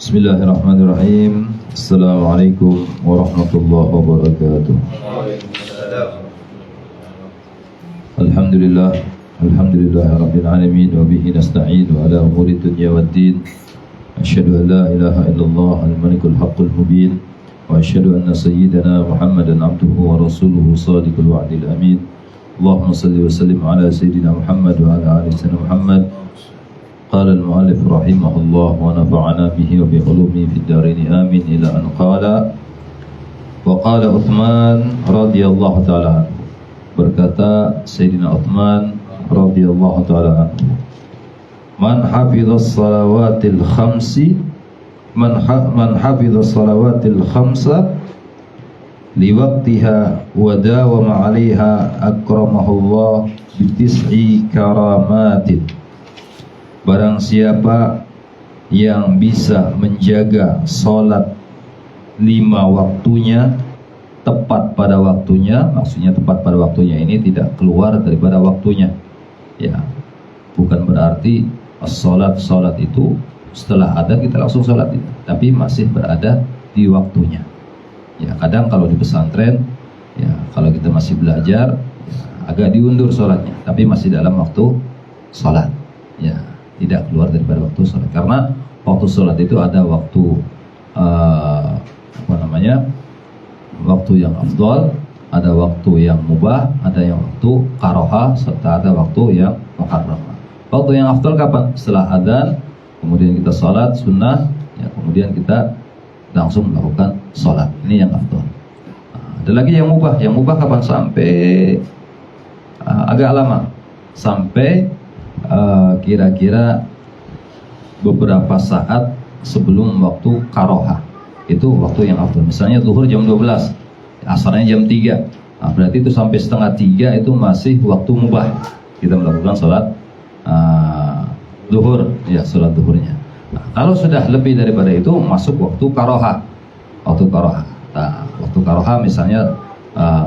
Bismillahirrahmanirrahim. Assalamualaikum warahmatullahi wabarakatuh. Alhamdulillah, alhamdulillahirabbil alamin wa bihi nasta'in wa ala umuri dunya waddin. Asyhadu an la ilaha illallah al-malikul haqqul mubin wa asyhadu anna sayyidana Muhammadan abduhu wa rasuluhu shadiqul wa'dil amin. Allahumma salli wa sallim ala sayyidina Muhammad wa ala ali sayyidina Muhammad. Qala al-mu'allif rahimahullah wa nafa'ana bihi wa bi ulumihi fid dharain amin ila an qala wa qala Uthman radhiyallahu ta'ala. Berkata Sayyidina Uthman radhiyallahu ta'ala, man hafizas salawatil khamsi man hafizas salawatil khamsa liwaqtiha wa dawama 'alaiha akramahullah bi tis'i karamatin. Barang siapa yang bisa menjaga sholat 5 waktunya tepat pada waktunya, maksudnya tepat pada waktunya ini tidak keluar daripada waktunya. Ya, bukan berarti sholat itu setelah adzan kita langsung sholat, tapi masih berada di waktunya. Ya, kadang kalau di pesantren, ya kalau kita masih belajar, ya, agak diundur sholatnya, tapi masih dalam waktu sholat. Ya, tidak keluar daripada waktu sholat, karena waktu sholat itu ada waktu waktu yang afdal, ada waktu yang mubah, ada yang waktu karohah, serta ada waktu yang muharramah. Waktu yang afdal kapan? Setelah adzan, kemudian kita sholat sunnah, ya, kemudian kita langsung melakukan sholat. Ini yang afdal. Ada lagi yang mubah. Yang mubah kapan? Sampai agak lama, sampai kira-kira beberapa saat sebelum waktu karohah. Itu waktu yang afdal. Misalnya zuhur jam 12, asarnya jam 3. Nah, berarti itu sampai setengah 3 itu masih waktu mubah. Kita melakukan sholat zuhur, ya, sholat zuhurnya. Nah, kalau sudah lebih daripada itu masuk waktu karohah. Waktu karohah. Nah, waktu karohah misalnya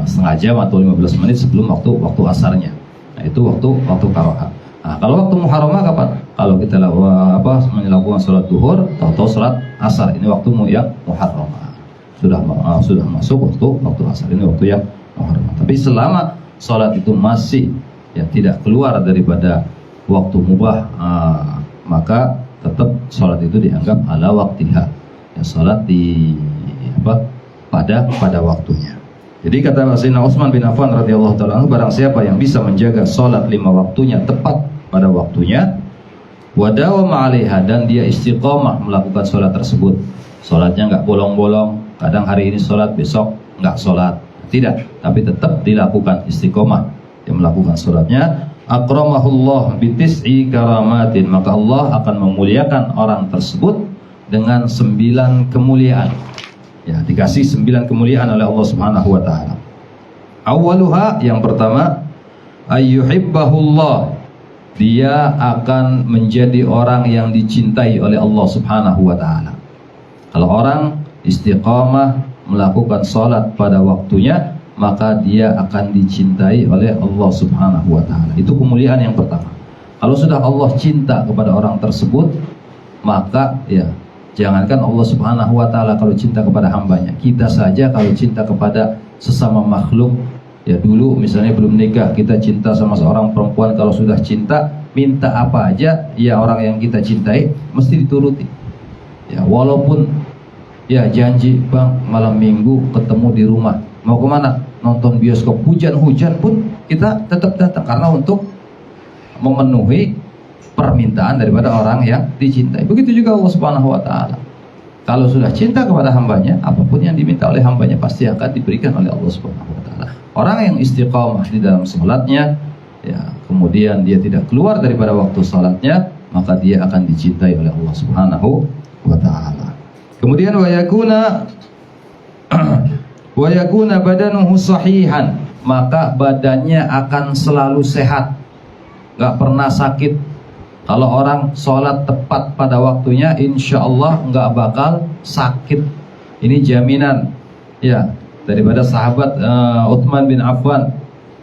setengah jam atau 15 menit sebelum waktu asarnya. Nah, itu waktu karohah. Nah, kalau waktu muharramah kapan? Kalau kita melakukan sholat zuhur atau sholat asar, ini waktu yang muharramah. Sudah masuk waktu asar, ini waktu yang muharramah. Tapi selama sholat itu masih ya tidak keluar daripada waktu mubah, maka tetap sholat itu dianggap ala waktiha. Ya, sholat pada waktunya. Jadi kata Sayyidina Utsman bin Affan radhiyallahu ta'ala, barang siapa yang bisa menjaga sholat 5 waktunya tepat pada waktunya, wadawama 'alaiha, dan dia istiqomah melakukan sholat tersebut. Sholatnya nggak bolong-bolong, kadang hari ini sholat, besok nggak sholat, tidak, tapi tetap dilakukan istiqomah, yang melakukan sholatnya. Akramahullah bitis'i karamatin, maka Allah akan memuliakan orang tersebut dengan 9 kemuliaan. Ya, dikasih 9 kemuliaan oleh Allah Subhanahu wa ta'ala. Awaluha, yang pertama, ayyuhibbahullah, dia akan menjadi orang yang dicintai oleh Allah Subhanahu wa ta'ala. Kalau orang istiqamah melakukan sholat pada waktunya, maka dia akan dicintai oleh Allah Subhanahu wa ta'ala. Itu kemuliaan yang pertama. Kalau sudah Allah cinta kepada orang tersebut, maka ya, jangankan Allah Subhanahu wa ta'ala kalau cinta kepada hambanya, kita saja kalau cinta kepada sesama makhluk, ya dulu misalnya belum nikah, kita cinta sama seorang perempuan, kalau sudah cinta, minta apa aja, ya orang yang kita cintai mesti dituruti. Ya, walaupun ya janji, bang malam minggu ketemu di rumah, mau kemana? Nonton bioskop, hujan-hujan pun kita tetap datang, karena untuk memenuhi permintaan daripada orang yang dicintai. Begitu juga Allah Subhanahu wa ta'ala. Kalau sudah cinta kepada hambanya, apapun yang diminta oleh hambanya pasti akan diberikan oleh Allah Subhanahu wa ta'ala. Orang yang istiqamah di dalam sholatnya, ya, kemudian dia tidak keluar daripada waktu sholatnya, maka dia akan dicintai oleh Allah Subhanahu wa ta'ala. Kemudian wa yakuna badanuhu sahihan, maka badannya akan selalu sehat, gak pernah sakit. Kalau orang sholat tepat pada waktunya, insya Allah nggak bakal sakit. Ini jaminan, ya, daripada sahabat Utsman bin Affan.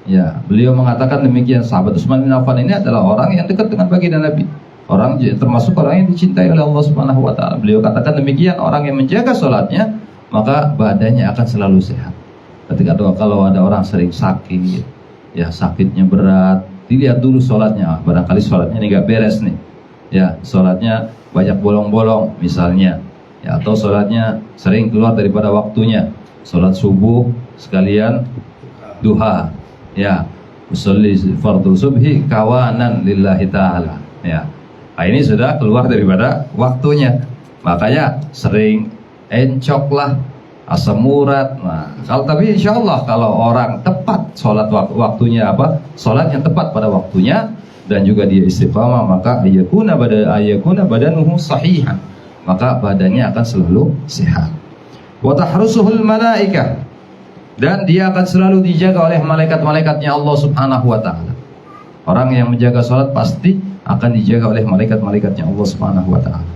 Ya, beliau mengatakan demikian. Sahabat Utsman bin Affan ini adalah orang yang dekat dengan baginda Nabi. termasuk orang yang dicintai oleh Allah Subhanahu wa taala. Beliau katakan demikian, orang yang menjaga sholatnya maka badannya akan selalu sehat. Ketika kalau ada orang sering sakit, ya sakitnya berat, dilihat dulu sholatnya, barangkali sholatnya ini nggak beres nih, ya sholatnya banyak bolong-bolong misalnya, ya atau sholatnya sering keluar daripada waktunya, sholat subuh sekalian duha, ya usolli fardhu subhi kawanan lillahi ta'ala, ya nah, ini sudah keluar daripada waktunya, makanya sering encok lah, asam urat. Nah, tapi insya Allah kalau orang tepat sholat waktunya sholat yang tepat pada waktunya dan juga dia istiqamah, maka ayakuna badanuhu sahihan, maka badannya akan selalu sehat. Wa tahrusuhul malaikah, dan dia akan selalu dijaga oleh malaikat-malaikatnya Allah Subhanahu wa taala. Orang yang menjaga sholat pasti akan dijaga oleh malaikat-malaikatnya Allah Subhanahu wa taala.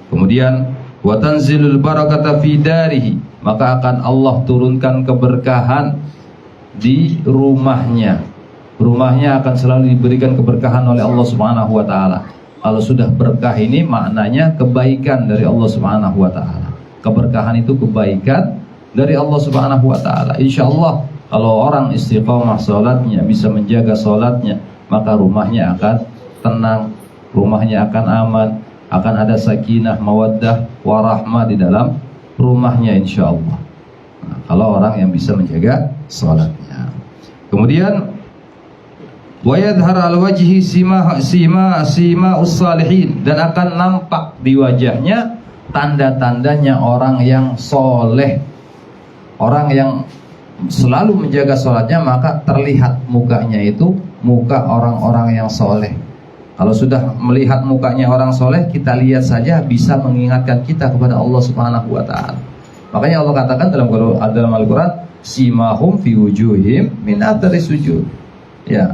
Kemudian wa tanzilul barakata fi darihi, maka akan Allah turunkan keberkahan di rumahnya. Rumahnya akan selalu diberikan keberkahan oleh Allah Subhanahu wa taala. Kalau sudah berkah ini maknanya kebaikan dari Allah Subhanahu wa taala. Keberkahan itu kebaikan dari Allah Subhanahu wa taala. Insyaallah kalau orang istiqamah salatnya, bisa menjaga salatnya, maka rumahnya akan tenang, rumahnya akan aman, akan ada sakinah, mawaddah, warahmah di dalam rumahnya insyaallah. Nah, kalau orang yang bisa menjaga salatnya. Kemudian wa yadhhar al wajhi sima us-salihin, dan akan nampak di wajahnya tanda-tandanya orang yang soleh, orang yang selalu menjaga salatnya, maka terlihat mukanya itu muka orang-orang yang soleh. Kalau sudah melihat mukanya orang soleh, kita lihat saja bisa mengingatkan kita kepada Allah Subhanahu wa taala. Makanya Allah katakan dalam Al-Qur'an, simahum fi wujuhim min athari sujud. Ya.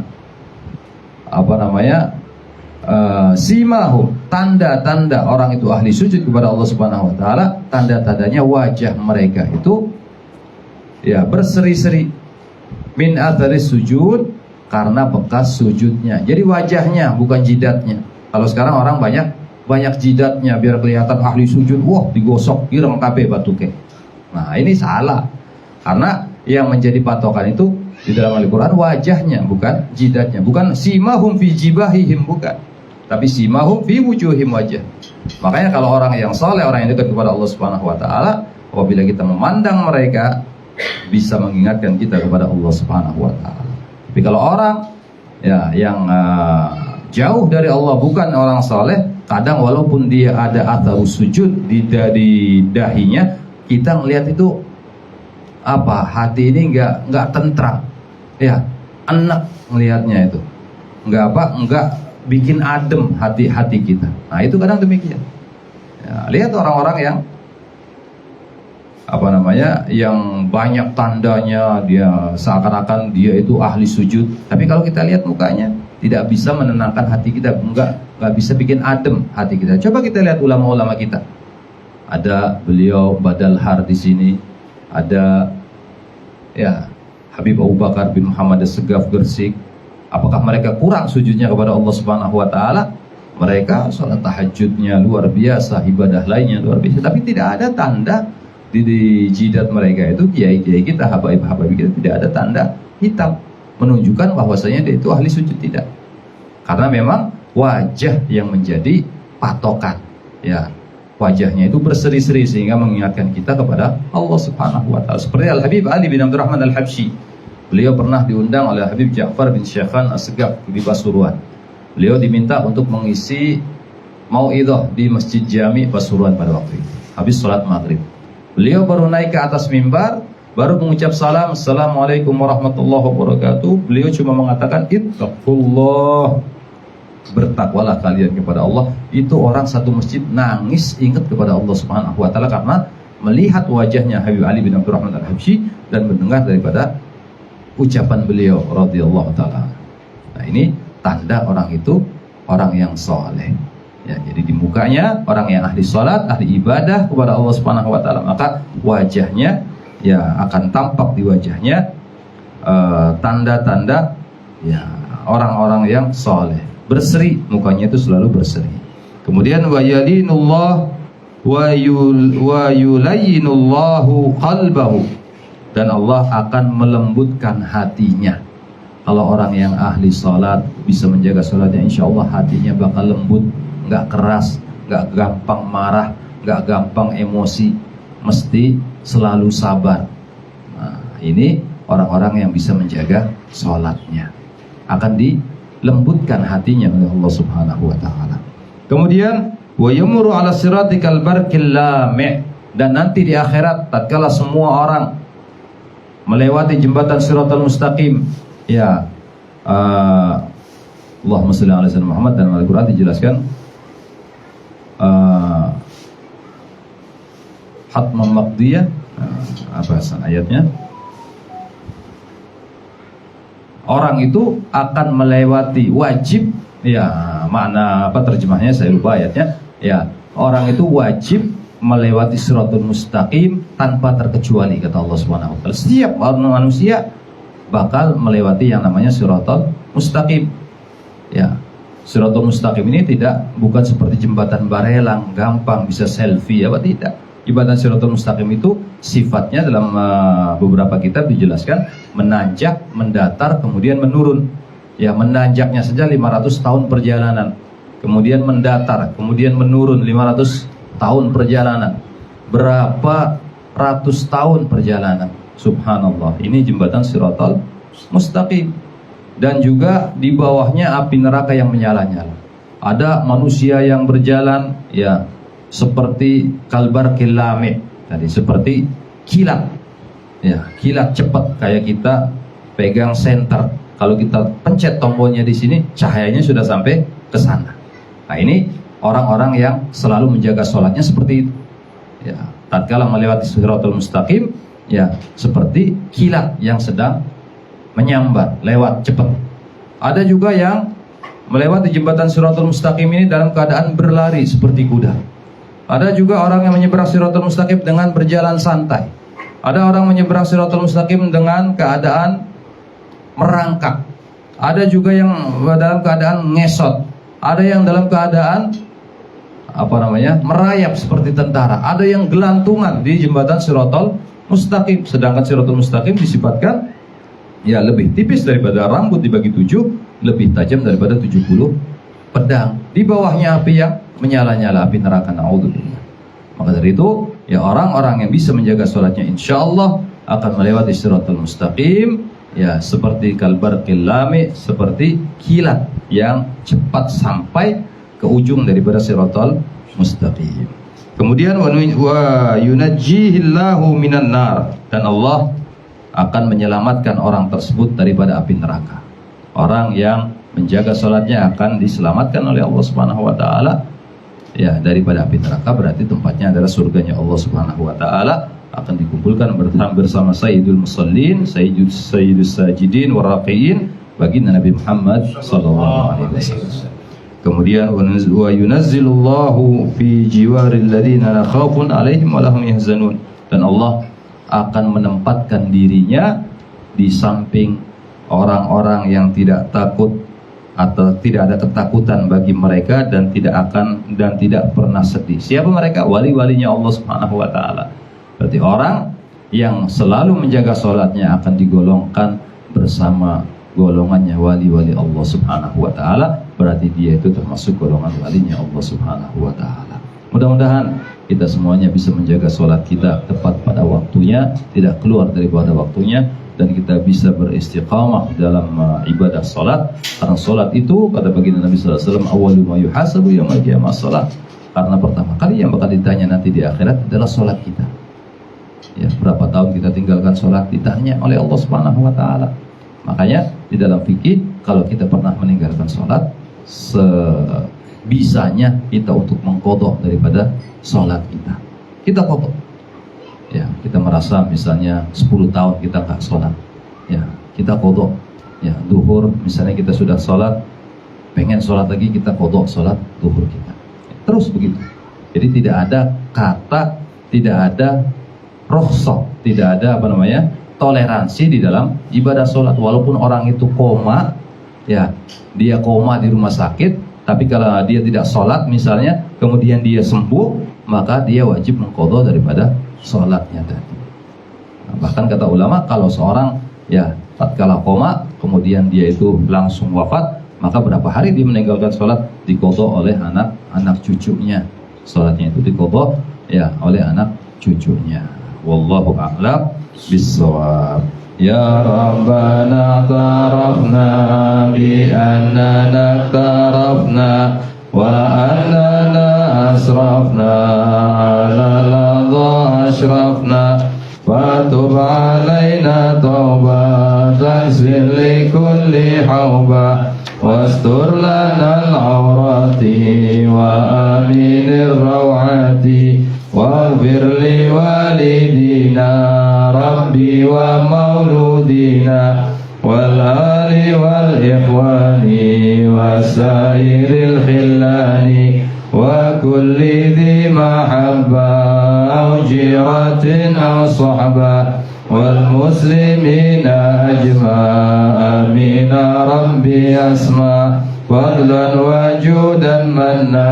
Simahum, tanda-tanda orang itu ahli sujud kepada Allah Subhanahu wa taala, tanda-tandanya wajah mereka itu ya berseri-seri, min athari sujud, karena bekas sujudnya. Jadi wajahnya bukan jidatnya. Kalau sekarang orang banyak jidatnya biar kelihatan ahli sujud, wah digosok ireng kabeh batuke. Nah, ini salah. Karena yang menjadi patokan itu di dalam Al-Qur'an wajahnya, bukan jidatnya. Bukan simahum fi jibahihim, bukan. Tapi simahum fi wujuhim wajah. Makanya kalau orang yang saleh, orang yang dekat kepada Allah Subhanahu wa taala, apabila kita memandang mereka bisa mengingatkan kita kepada Allah Subhanahu wa taala. Tapi kalau orang ya yang jauh dari Allah, bukan orang saleh, kadang walaupun dia ada atharu sujud di dahinya, kita ngelihat itu hati ini nggak tentram, ya enak melihatnya itu, nggak bikin adem hati kita. Nah itu kadang demikian. Ya, lihat orang-orang yang yang banyak tandanya, dia seakan-akan dia itu ahli sujud, tapi kalau kita lihat mukanya tidak bisa menenangkan hati kita, nggak bisa bikin adem hati kita. Coba kita lihat ulama-ulama kita. Ada beliau Badalhar di sini, ada ya Habib Abu Bakar bin Muhammad As-Segaf Gersik. Apakah mereka kurang sujudnya kepada Allah Subhanahu wa taala? Mereka sholat tahajudnya luar biasa, ibadah lainnya luar biasa, tapi tidak ada tanda di jidat mereka itu, kiai-kiai kita, habaib-habaib kita, tidak ada tanda hitam menunjukkan bahwasanya dia itu ahli sujud, tidak. Karena memang wajah yang menjadi patokan, ya wajahnya itu berseri-seri sehingga mengingatkan kita kepada Allah Subhanahu wa taala. Seperti Al-Habib Ali bin Abdurrahman Al-Habsyi, beliau pernah diundang oleh Habib Ja'far bin Syekhan As-Segaf di Pasuruan. Beliau diminta untuk mengisi mau'idhah di Masjid Jami Pasuruan pada waktu itu, habis sholat maghrib. Beliau baru naik ke atas mimbar, baru mengucap salam, Assalamualaikum warahmatullahi wabarakatuh. Beliau cuma mengatakan, ittaqullah, bertakwalah kalian kepada Allah. Itu orang satu masjid nangis ingat kepada Allah Subhanahu wa taala karena melihat wajahnya Habib Ali bin Abdurrahman Al-Habsyi dan mendengar daripada ucapan beliau radhiyallahu taala. Nah, ini tanda orang itu orang yang saleh. Ya, jadi di mukanya orang yang ahli salat, ahli ibadah kepada Allah Subhanahu wa taala, maka wajahnya ya akan tampak di wajahnya tanda-tanda ya orang-orang yang saleh. Berseri, mukanya itu selalu berseri. Kemudian wa yalinullah wa yulayyinullahu qalbahu, dan Allah akan melembutkan hatinya. Kalau orang yang ahli salat bisa menjaga salatnya, insya Allah hatinya bakal lembut, nggak keras, nggak gampang marah, nggak gampang emosi, mesti selalu sabar. Nah, ini orang-orang yang bisa menjaga salatnya, akan dilembutkan hatinya oleh Allah Subhanahu wa taala. Kemudian wa yamuru ala siratikal barqil lami', dan nanti di akhirat tatkala semua orang melewati jembatan Siratal Mustaqim, ya, Allahumma shalli ala sayyidina Muhammad, dan Al-Qur'an dijelaskan hatman maqdiyah, apa ayatnya? Orang itu akan melewati wajib, ya, makna apa terjemahnya saya lupa ayatnya. Ya, orang itu wajib melewati Siratul Mustaqim tanpa terkecuali, kata Allah Subhanahu wa taala. Setiap manusia bakal melewati yang namanya Siratul Mustaqim. Ya, Siratul Mustaqim ini bukan seperti jembatan barelang gampang bisa selfie, apa tidak. Jembatan Siratul Mustaqim itu sifatnya dalam beberapa kitab dijelaskan menanjak, mendatar, kemudian menurun. Ya, menanjaknya saja 500 tahun perjalanan, kemudian mendatar, kemudian menurun 500 tahun perjalanan. Berapa ratus tahun perjalanan, subhanallah. Ini jembatan Siratal Mustaqim. Dan juga di bawahnya api neraka yang menyala-nyala. Ada manusia yang berjalan, ya, seperti kalbar kilame tadi, seperti kilat, ya, kilat cepat, kayak kita pegang senter. Kalau kita pencet tombolnya di sini, cahayanya sudah sampai ke sana. Nah, ini orang-orang yang selalu menjaga sholatnya seperti itu. Ya, tatkala melewati Siratul Mustaqim, ya, seperti kilat yang sedang menyambar, lewat cepat. Ada juga yang melewati jembatan Siratul Mustaqim ini dalam keadaan berlari seperti kuda. Ada juga orang yang menyeberang Siratul Mustaqim dengan berjalan santai. Ada orang menyeberang Siratul Mustaqim dengan keadaan merangkak. Ada juga yang dalam keadaan ngesot. Ada yang dalam keadaan merayap seperti tentara. Ada yang gelantungan di jembatan Siratul Mustaqim. Sedangkan Siratul Mustaqim disifatkan, ya, lebih tipis daripada rambut dibagi 7, lebih tajam daripada 70 pedang. Di bawahnya api yang menyala-nyala, api neraka, naudzubillah. Maka dari itu, ya, orang-orang yang bisa menjaga sholatnya insya Allah akan melewati Siratul Mustaqim, ya, seperti kalbarqil lami, seperti kilat yang cepat sampai ke ujung daripada Siratul Mustaqim. Kemudian wa yunajjihillahu minan nar, dan Allah akan menyelamatkan orang tersebut daripada api neraka. Orang yang menjaga sholatnya akan diselamatkan oleh Allah Subhanahu wa taala, ya, daripada api neraka. Berarti tempatnya adalah surganya Allah Subhanahu wa taala. Akan dikumpulkan bersama Sayyidul Musallin, Sayyidus Sajidin Waraqiin, baginda Nabi Muhammad sallallahu alaihi wasallam. Kemudian wa yunazzilullahu fi jiwaril ladzina la khaufun alaihim wa lahum yahzanun, dan Allah akan menempatkan dirinya di samping orang-orang yang tidak takut atau tidak ada ketakutan bagi mereka, dan tidak pernah sedih. Siapa mereka? Wali-walinya Allah Subhanahu wa taala. Berarti orang yang selalu menjaga sholatnya akan digolongkan bersama golongannya wali-wali Allah Subhanahu wa taala. Berarti dia itu termasuk golongan walinya Allah Subhanahu wa taala. Mudah-mudahan kita semuanya bisa menjaga sholat kita tepat pada waktunya, tidak keluar daripada waktunya, dan kita bisa beristiqamah dalam ibadah sholat. Karena sholat itu, kata baginda Nabi SAW, awwalu ma yuhasabu yaumil qiyamah sholat. Karena pertama kali yang bakal ditanya nanti di akhirat adalah sholat kita. Ya, berapa tahun kita tinggalkan sholat, ditanya oleh Allah Subhanahu wa taala. Makanya di dalam fikih, kalau kita pernah meninggalkan sholat, sebisanya kita untuk mengqadha daripada sholat kita. Kita qadha. Ya, kita merasa misalnya 10 tahun kita nggak sholat, ya, kita qadha. Ya, duhur misalnya kita sudah sholat, pengen sholat lagi, kita qadha sholat duhur kita. Terus begitu. Jadi tidak ada kata, tidak ada rukhsah, tidak ada toleransi di dalam ibadah sholat. Walaupun orang itu koma, ya, dia koma di rumah sakit, Tapi kalau dia tidak sholat misalnya, kemudian dia sembuh, maka dia wajib mengqadha daripada sholatnya tadi. Nah, bahkan kata ulama, kalau seorang ya tatkala koma, kemudian dia itu langsung wafat, maka berapa hari dia meninggalkan sholat diqadha oleh anak cucunya. Sholatnya itu diqadha ya oleh anak cucunya. Wallahu a'lam bissawab. Ya Rabbana tarafna bi annana tarafna wa annana asrafna ala ladha ashrafna fatub alaina taubatan li kulli hawba wastur lana al-awrati wa aminir rawati waghfir li walidina rabbi wa mauludina wal ali wal ikhwani wa sairil khillani wa kulli dhi mahabba aw jiratin aw sahba wal muslimina ajma amina rabbi asma fadlan wajudan manna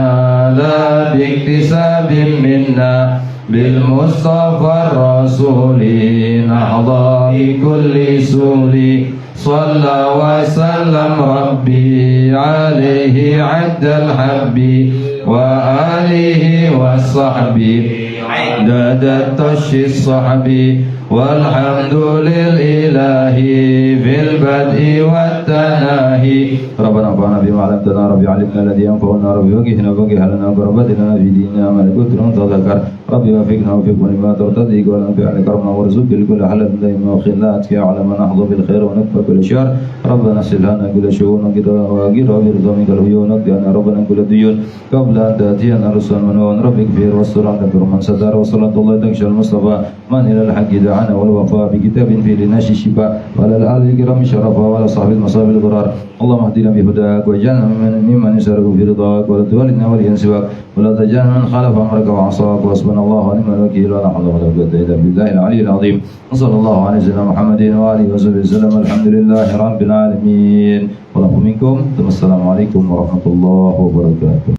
la biktisabin minna bil mustafa rasuli nahdahi kulli suli salla wa sallam rabbi alaihi addal habbi wa alihi wa sahbi dadat tashis sahbi walhamdulillahi fil bad'i wat tanahi rabbana fa'na bima 'allamtana rabbi 'allimna alladhi yanfa'una rabbi waghfirna waghfirna rabbatina fi dinina malakutun tadhakkar rabbi wafiqna wa fiq lima tartadi wa la fi'ala karamna warzuq bil kulli halal daima wa khillat ya 'ala man ahdha bil khair wa nakfa kull syar rabbana silhana kull shu'un wa ghira bi ridhamika al uyun qadana rabbana kull diyun qabla ta'tiyana rusul wa rabbi ighfir wastur an man sadara wa sallallahu takshal mustafa man ila al haqq da'ana wal wafa bi kitabin fi linashi shifa wa al ali kiram sharafa wa al sahbil masabil gharar allahumma hdina bi hudak wa jalna mimman yasarru fi ridak wa tuwallina wal yansiwak wa la taj'alna man khalafa amraka wa 'asak wa subhanallahu wa ni'mal wakeel wa la hawla wa la quwwata illa billahi al aliyyil azim sallallahu alaihi wa sallam muhammadin wa alihi wa sahbihi sallam alhamdulillahi rabbil alamin wa lakum minkum assalamu alaikum warahmatullahi wabarakatuh.